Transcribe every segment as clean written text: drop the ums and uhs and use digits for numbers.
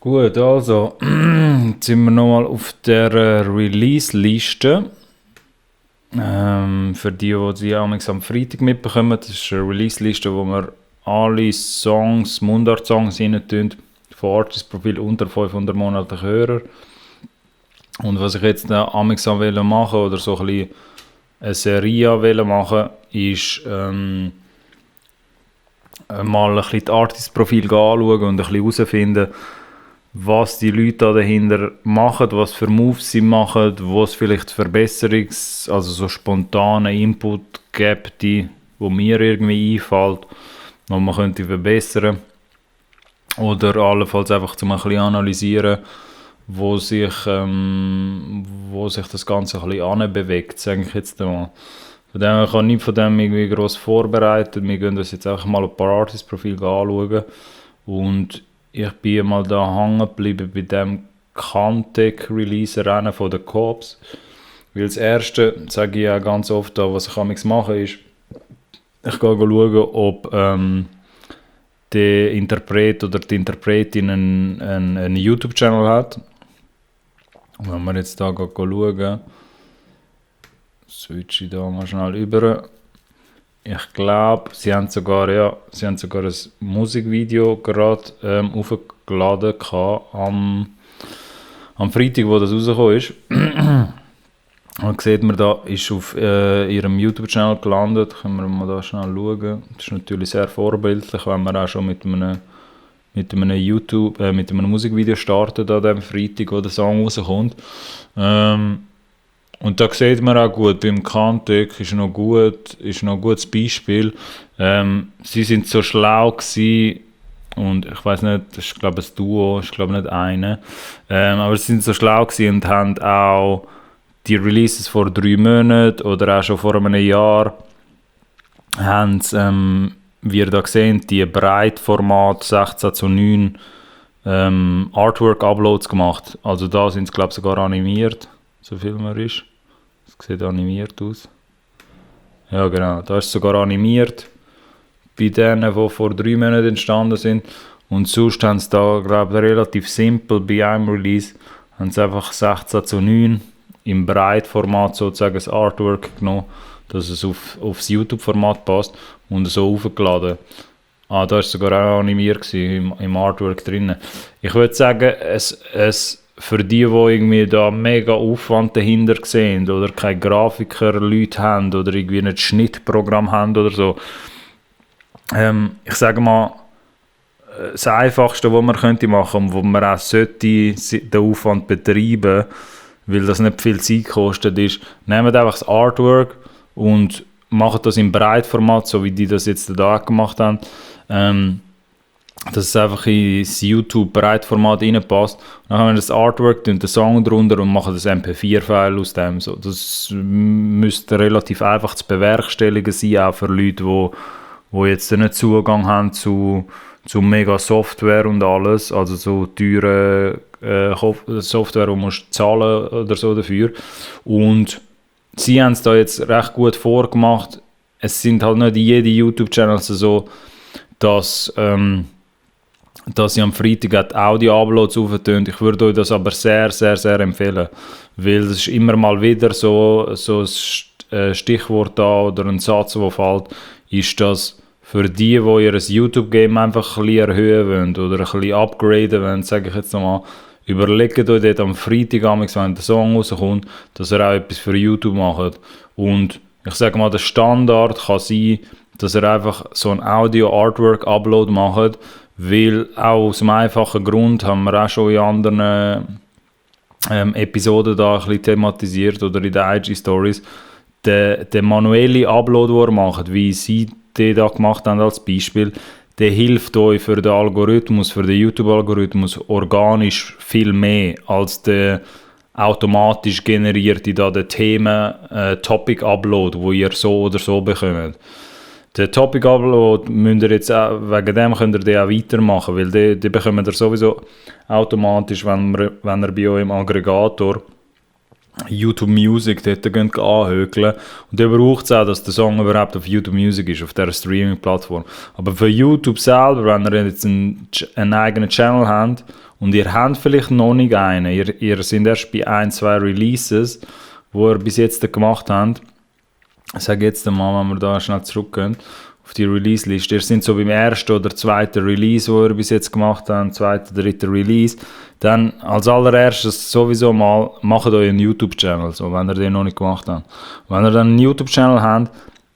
Gut, also, jetzt sind wir nochmal auf der Release-Liste. Für die sie am Freitag mitbekommen, das ist eine Release-Liste, wo wir alle Songs, Mundart-Songs rein tun, von Artist-Profil unter 500 monatliche Hörer. Und was ich jetzt amigs machen wollte, oder so ein bisschen eine Serie wollte machen, ist mal ein bisschen das Artist-Profil anschauen und ein bisschen herausfinden, was die Leute da dahinter machen, was für Moves sie machen, wo es vielleicht Verbesserungs-, also so spontane Input gibt, wo mir irgendwie einfällt, was man könnte verbessern. Oder allenfalls einfach zum ein bisschen analysieren, wo sich das Ganze ein bisschen anbewegt, sage ich jetzt mal. Von dem her kann ich nicht von dem irgendwie gross vorbereitet. Wir gehen das jetzt einfach mal ein paar Artist-Profile anschauen. Und ich bin mal da hängen geblieben bei dem Kantec-Release-Rennen von den Cops. Weil das erste, sage ich ja ganz oft, was ich mache, ist, ich gehe schauen, ob der Interpret oder die Interpretin einen YouTube-Channel hat. Und wenn wir jetzt da schauen, switche ich da mal schnell über. Ich glaube, sie haben sogar ein Musikvideo gerade aufgeladen am Freitag, wo das rausgekommen ist. Und sieht man da, ist auf ihrem YouTube-Channel gelandet. Können wir mal da schnell schauen. Das ist natürlich sehr vorbildlich, wenn man auch schon mit einem Musikvideo startet an dem Freitag, wo der Song rauskommt. Und da sieht man auch gut, beim Kantec ist noch ein gutes Beispiel. Sie sind so schlau gewesen, und ich weiß nicht, das ist glaube ich ein Duo, ist glaube nicht eine, aber sie sind so schlau gewesen und haben auch die Releases vor 3 Monaten oder auch schon vor einem Jahr, haben wie ihr da seht, die Breitformat 16:9 Artwork-Uploads gemacht. Also da sind sie glaube ich sogar animiert, so viel man ist. Das sieht animiert aus. Ja genau, da ist es sogar animiert. Bei denen, die vor 3 Monaten entstanden sind. Und sonst haben sie da, glaube ich, relativ simpel bei einem Release, haben sie einfach 16:9 im Breitformat sozusagen das Artwork genommen, dass es aufs YouTube-Format passt und so aufgeladen. Da war es sogar auch animiert im Artwork drin. Ich würde sagen, es für die irgendwie da mega Aufwand dahinter sehen oder keine Grafiker-Leute haben oder irgendwie ein Schnittprogramm haben oder so. Ich sage mal, das Einfachste, was man könnte machen und wo man auch sollte den Aufwand betreiben, weil das nicht viel Zeit kostet, ist, nehmt einfach das Artwork und macht das im Breitformat, so wie die das jetzt da gemacht haben. Dass es einfach ins YouTube-Breitformat reinpasst. Dann haben wir das Artwork und den Song drunter und machen das MP4-File aus dem. So, das müsste relativ einfach zu bewerkstelligen sein, auch für Leute, die jetzt nicht Zugang haben zu mega Software und alles, also so teure Software, die musst zahlen oder so dafür. Und sie haben es da jetzt recht gut vorgemacht. Es sind halt nicht jede YouTube-Channel so, dass sie am Freitag die Audio-Uploads auftönt. Ich würde euch das aber sehr, sehr, sehr empfehlen, weil es ist immer mal wieder so ein Stichwort da oder ein Satz, der fällt, ist das für die ihr YouTube-Game einfach ein bisschen erhöhen wollen oder ein bisschen upgraden wollen, sage ich jetzt nochmal, überlegt euch dort am Freitag, wenn der Song rauskommt, dass ihr auch etwas für YouTube macht. Und ich sage mal, der Standard kann sein, dass ihr einfach so ein Audio-Artwork-Upload macht, weil auch aus einem einfachen Grund haben wir auch schon in anderen Episoden da ein bisschen thematisiert oder in den IG-Stories, der manuelle Upload, den ihr macht, wie sie den da gemacht haben als Beispiel, der hilft euch für den Algorithmus, für den YouTube-Algorithmus organisch viel mehr als der automatisch generierte da der Themen-Topic-Upload, wo ihr so oder so bekommt. Den Topic-Upload müsst ihr jetzt auch, wegen dem könnt ihr den auch weitermachen, weil den bekommt ihr sowieso automatisch, wenn ihr bei eurem Aggregator YouTube Music dort anhökeln. Und der braucht es auch, dass der Song überhaupt auf YouTube Music ist, auf dieser Streaming-Plattform. Aber für YouTube selber, wenn ihr jetzt einen eigenen Channel habt und ihr habt vielleicht noch nicht einen, ihr seid erst bei 1-2 Releases, die ihr bis jetzt gemacht habt. Ich sage jetzt mal, wenn wir da schnell zurückgehen auf die Release-Liste. Ihr seid so beim ersten oder zweiten Release, wo ihr bis jetzt gemacht habt, zweiten, dritten Release. Dann als allererstes sowieso mal, macht euch einen YouTube-Channel, so, wenn ihr den noch nicht gemacht habt. Wenn ihr dann einen YouTube-Channel habt,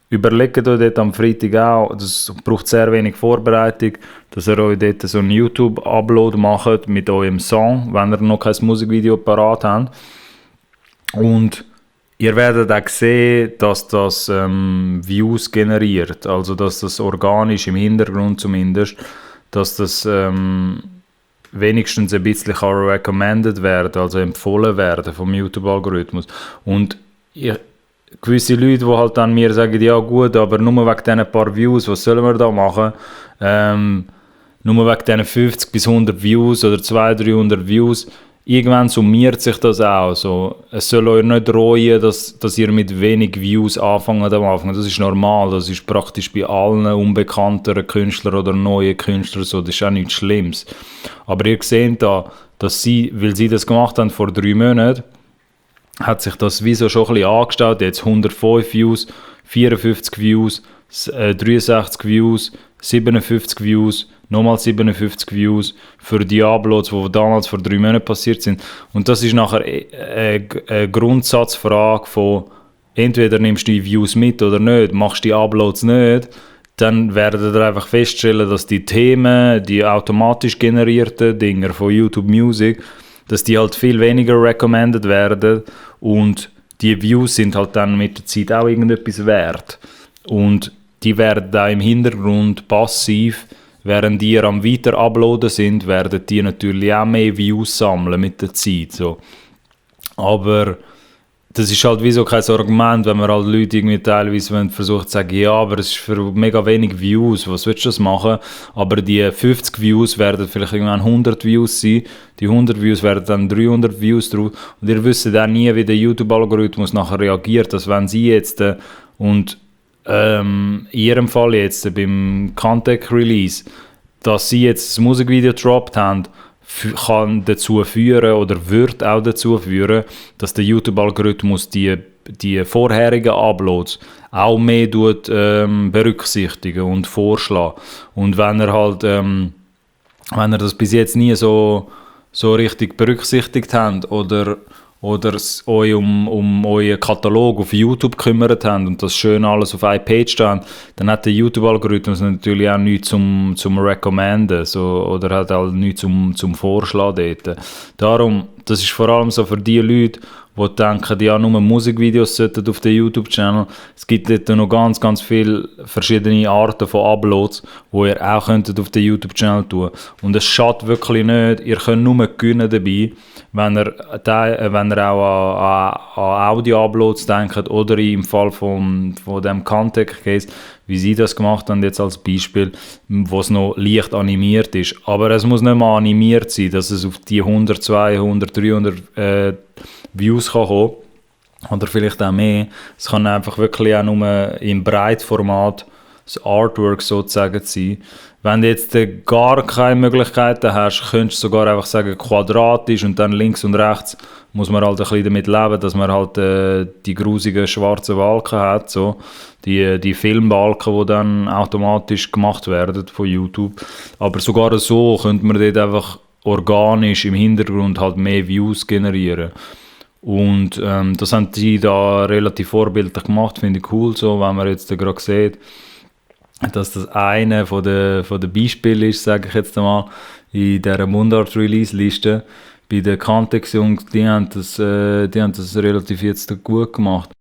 überlegt euch dort am Freitag auch, das braucht sehr wenig Vorbereitung, dass ihr euch dort so einen YouTube-Upload macht mit eurem Song, wenn ihr noch kein Musikvideo parat habt. Und ihr werdet auch sehen, dass das Views generiert, also dass das organisch im Hintergrund zumindest, dass das wenigstens ein bisschen recommended werden, also empfohlen werden vom YouTube-Algorithmus. Und gewisse Leute, die halt dann mir sagen, ja gut, aber nur wegen diesen paar Views, was sollen wir da machen? Nur wegen diesen 50 bis 100 Views oder 200-300 Views, irgendwann summiert sich das auch. So. Es soll euch nicht reuen, dass ihr mit wenig Views anfangt am Anfang. Das ist normal, das ist praktisch bei allen unbekannteren Künstlern oder neuen Künstlern so. Das ist auch nichts Schlimmes. Aber ihr seht da, dass sie, weil sie das gemacht haben vor 3 Monaten, hat sich das Wieso schon ein bisschen angestellt. Jetzt 105 Views, 54 Views, 63 Views, 57 Views, nochmal 57 Views für die Uploads, die damals vor 3 Monaten passiert sind. Und das ist nachher eine Grundsatzfrage von entweder nimmst du die Views mit oder nicht, machst du die Uploads nicht, dann werdet ihr einfach feststellen, dass die Themen, die automatisch generierten Dinger von YouTube Music, dass die halt viel weniger recommended werden und die Views sind halt dann mit der Zeit auch irgendetwas wert. Und die werden da im Hintergrund passiv, während die am weiter uploaden sind, werden die natürlich auch mehr Views sammeln mit der Zeit. So. Aber das ist halt wie so kein Argument, wenn man halt Leute irgendwie teilweise versucht zu sagen, ja, aber es ist für mega wenig Views, was willst du das machen? Aber die 50 Views werden vielleicht irgendwann 100 Views sein, die 100 Views werden dann 300 Views drauf und ihr wisst dann nie, wie der YouTube-Algorithmus nachher reagiert, dass wenn sie jetzt und in ihrem Fall jetzt beim Contact-Release, dass sie jetzt das Musikvideo gedroppt haben, kann dazu führen oder wird auch dazu führen, dass der YouTube-Algorithmus die vorherigen Uploads auch mehr berücksichtigen und vorschlagen. Und wenn er halt, wenn er das bis jetzt nie so richtig berücksichtigt habt oder euch um euren Katalog auf YouTube gekümmert habt und das schön alles auf eine Page steht, dann hat der YouTube-Algorithmus natürlich auch nichts zum Recommenden oder hat halt nichts zum Vorschlagen dort. Darum, das ist vor allem so für die Leute, die denken, ja, nur Musikvideos sollten auf den YouTube-Channel. Es gibt dort noch ganz, ganz viele verschiedene Arten von Uploads, die ihr auch könntet auf den YouTube-Channel tun. Und es schadet wirklich nicht, ihr könnt nur gewinnen dabei, wenn ihr auch an Audio-Uploads denkt oder im Fall von dem Contact-Case, wie sie das gemacht haben, jetzt als Beispiel, wo es noch leicht animiert ist. Aber es muss nicht mal animiert sein, dass es auf die 100, 200, 300 Views kann kommen oder vielleicht auch mehr. Es kann einfach wirklich auch nur im Breitformat das Artwork sozusagen sein. Wenn du jetzt gar keine Möglichkeiten hast, könntest du sogar einfach sagen quadratisch und dann links und rechts muss man halt ein bisschen damit leben, dass man halt die grusigen schwarzen Balken hat, so. Die Filmbalken, die dann automatisch gemacht werden von YouTube. Aber sogar so könnte man dort einfach organisch im Hintergrund halt mehr Views generieren. Und das haben die da relativ vorbildlich gemacht, finde ich cool, so, wenn man jetzt gerade sieht, dass das eine von den Beispielen ist, sage ich jetzt einmal, in dieser Mundart-Release-Liste. Bei den Context-Jungs, die haben das relativ jetzt gut gemacht.